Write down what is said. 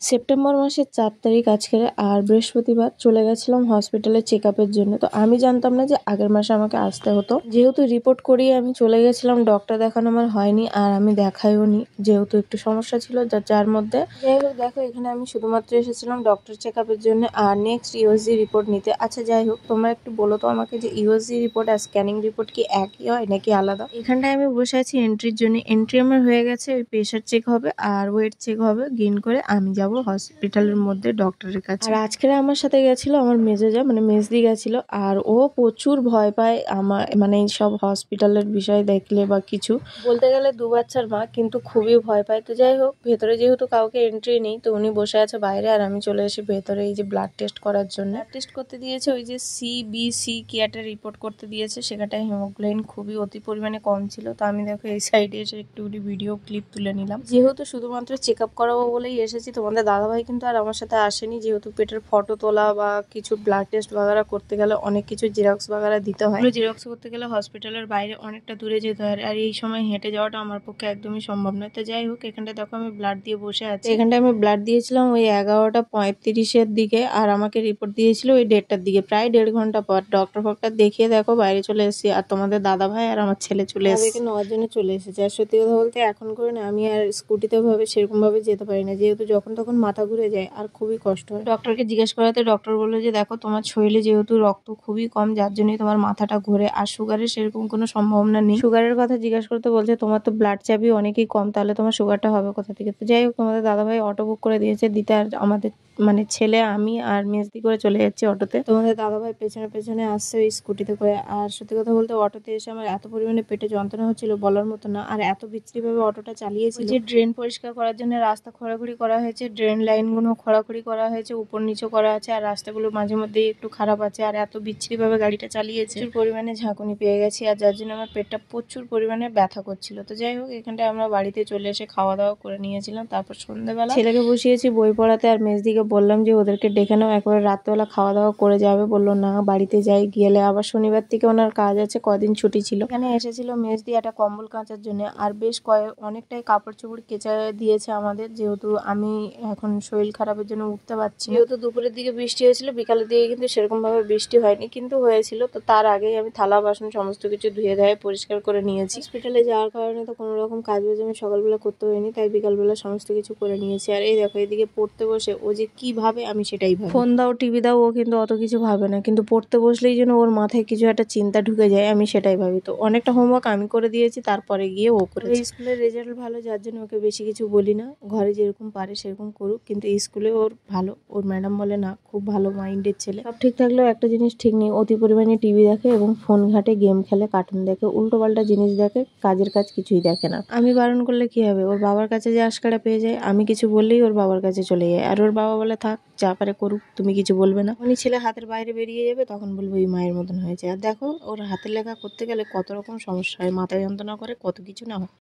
September মাসের 4 তারিখ আজকের, আর বৃহস্পতিবার চলে গেছিলাম হসপিটালে চেকআপের জন্য। তো আমি জানতাম না যে আগের মাসে আমাকে আসতে হতো, যেহেতু রিপোর্ট করিয়ে আমি চলে গেছিলাম। ডক্টর দেখানো আমার হয়নি, আর আমি দেখাইও নি, যেহেতু একটু সমস্যা ছিল যার মধ্যে। যাই হোক, দেখো এখানে আমি শুধুমাত্র এসেছিলাম ডক্টর চেকআপের জন্য আর নেক্সট ইউএসজি রিপোর্ট নিতে। আচ্ছা যাই হোক, তোমরা একটু বলো তো আমাকে যে ইউএসজি রিপোর্ট আর স্ক্যানিং রিপোর্ট কি একই হয় নাকি আলাদা? এখানটায় আমি বসে আছি এন্ট্রির জন্য। এন্ট্রি আমার হয়ে গেছে, ওই প্রেশার চেক হবে আর ওয়েট চেক হবে, গেইন করে আমি যাব হসপিটালের মধ্যে ডক্টরের কাছে। আর আজকে আমার সাথে গেছিল আমার মেজেজা, মানে মেজদি গেছিল, আর ও প্রচুর ভয় পায় আমার, মানে সব হসপিটালের বিষয় দেখলে বা কিছু বলতে গেলে। 2 বাচ্চার মা, কিন্তু খুবই ভয় পায়। তো যাই হোক, ভেতরে যেহেতু কাউকে এন্ট্রি নেই, তো উনি বসে আছে বাইরে আর আমি চলে এসে ভেতরে এই যে ব্লাড টেস্ট করার জন্য। ব্লাড টেস্ট করতে দিয়েছে, ওই যে সিবিসি কি একটা রিপোর্ট করতে দিয়েছে, সেখানটায় হিমোগ্লোবিন খুবই অতি পরিমাণে কম ছিল। তো আমি দেখো এই সাইডে এসে একটু ভিডিও ক্লিপ তুলে নিলাম, যেহেতু শুধুমাত্র চেক আপ করাবো বলেই এসেছি। তোমাদের দাদাভাই কিন্তু আর আমার সাথে আসেনি, যেহেতু পেটের ফটো তোলা বা কিছু ব্লাড টেস্ট বাগারা করতে গেলে অনেক কিছু জেরক্স বাগারা দিতে হয়। জেরক্স করতে গেলে হসপিটালের বাইরে অনেকটা দূরে যেতে হয়, আর এই সময় হেঁটে যাওয়াটা আমার পক্ষে একদমই সম্ভব নয়। তো যাই হোক, এখানটা দেখো আমি ব্লাড দিয়ে বসে আছি। এখানটায় আমি ব্লাড দিয়েছিলাম ওই 11:35 দিকে, আর আমাকে রিপোর্ট দিয়েছিল ওই 1:30টার দিকে, প্রায় 1.5 ঘন্টা পর। ডক্টর ফক্টর দেখিয়ে দেখো বাইরে চলে এসেছি, আর তোমাদের দাদা ভাই আর আমার ছেলে চলে এসেছে, নেওয়ার জন্য চলে এসেছে। আর সত্যি কথা বলতে এখন করে না আমি আর স্কুটিতে সেরকম ভাবে যেতে পারি না, যেহেতু যখন তখন মাথা ঘুরে যায় আর খুবই কষ্ট হয়। ডক্টরকে জিজ্ঞেস করাতে ডক্টর বললো যে দেখো তোমার শরীরে যেহেতু রক্ত খুবই কম, যার জন্যই তোমার মাথাটা ঘুরে, আর সুগারের সেরকম কোনো সম্ভাবনা নেই। সুগারের কথা জিজ্ঞাসা করতে বলছে তোমার তো ব্লাড চাপই অনেকই কম, তাহলে তোমার সুগারটা হবে কোথা থেকে? তো যাই হোক, তোমাদের দাদাভাই অটো বুক করে দিয়েছে দিতে, আর আমাদের মানে ছেলে, আমি আর মেজদি করে চলে যাচ্ছি অটোতে। তোমাদের দাদাভাই পেছনে পেছনে আসছে ওই স্কুটিতে করে। আর সত্যি কথা বলতে অটোতে এসে আমার এত পরিমাণে পেটে যন্ত্রণা হচ্ছিল বলার মতো না, আর এত বিচ্ছিরি ভাবে অটোটা চালিয়েছিল। যে ড্রেন পরিষ্কার করার জন্য রাস্তা খোঁড়াখুড়ি করা হয়েছে, ড্রেন লাইনগুলো খোঁড়াখুড়ি করা হয়েছে, উপর নিচে করা আছে, আর রাস্তাগুলো মাঝে মধ্যে একটু খারাপ আছে, আর এত বিচ্ছিরি ভাবে গাড়িটা চালিয়েছে, প্রচুর পরিমাণে ঝাঁকুনি পেয়ে গেছি, আর যার জন্য আমার পেটটা প্রচুর পরিমাণে ব্যথা করছিল। তো যাই হোক, এখানটায় আমরা বাড়িতে চলে এসে খাওয়া দাওয়া করে নিয়েছিলাম। তারপর সন্ধ্যেবেলা ছেলেকে বসিয়েছি বই পড়াতে, আর মেজদিকে বললাম যে ওদেরকে ডেকে নাও, একবারে রাত্রেবেলা খাওয়া দাওয়া করে যাবে। বললো না, বাড়িতে যাই, গেলে আবার শনিবার থেকে ওনার কাজ আছে, কদিন ছুটি ছিল। এখানে এসেছিল মেজদি একটা কম্বল কাচার জন্য, আর বেশ অনেকটাই কাপড় চোপড় কেচে দিয়েছে আমাদের, যেহেতু আমি এখন শরীর খারাপের জন্য উঠতে পারছি। যেহেতু দুপুরের দিকে বৃষ্টি হয়েছিল, বিকালের দিকে কিন্তু সেরকম ভাবে বৃষ্টি হয়নি, কিন্তু হয়েছিল। তো তার আগেই আমি থালা বাসন সমস্ত কিছু ধুয়ে ধুয়ে পরিষ্কার করে নিয়েছি। হসপিটালে যাওয়ার কারণে তো কোনো রকম কাজ বাজ আমি সকালবেলা করতে হয়নি, তাই বিকালবেলা সমস্ত কিছু করে নিয়েছি। আর এই দেখো, এদিকে পড়তে বসে ও যে কি ভাবে আমি সেটাই ভাবি। ফোন দাও, টিভি দাও, ও কিন্তু অত কিছু ভাবে না, কিন্তু পড়তে বসলেই যেন ওর মাথায় কিছু একটা চিন্তা ঢুকে যায়, আমি সেটাই ভাবি। তো অনেকটা হোমওয়ার্ক আমি করে দিয়েছি, তারপরে গিয়ে ও করেছে। স্কুলের রেজাল্ট ভালো, যার জন্য ওকে বেশি কিছু বলি না, ঘরে যেরকম পারে সেরকম করুক, কিন্তু স্কুলে ওর ভালো। ওর ম্যাডাম বলে না, খুব ভালো মাইন্ডের ছেলে। সব ঠিক থাকলেও একটা জিনিস ঠিক নেই, অতি পরিমাণে টিভি দেখে এবং ফোন ঘাটে, গেম খেলে, কার্টুন দেখে, উল্টো পাল্টা জিনিস দেখে, কাজের কাজ কিছুই দেখে না। আমি বারণ করলে কি হবে, ওর বাবার কাছে যে আশকারা পেয়ে যায়, আমি কিছু বললেই ওর বাবার কাছে চলে যায়, আর ওর বাবা বলে থাক, যা পারে করুক, তুমি কিছু বলবে না। উনি ছেলে হাতের বাইরে বেরিয়ে যাবে, তখন বলবো ওই মায়ের মতন হয়েছে। আর দেখো ওর হাতের লেখা করতে গেলে কত রকম সমস্যা হয়, মাথায় যন্ত্রণা করে, কত কিছু না হয়।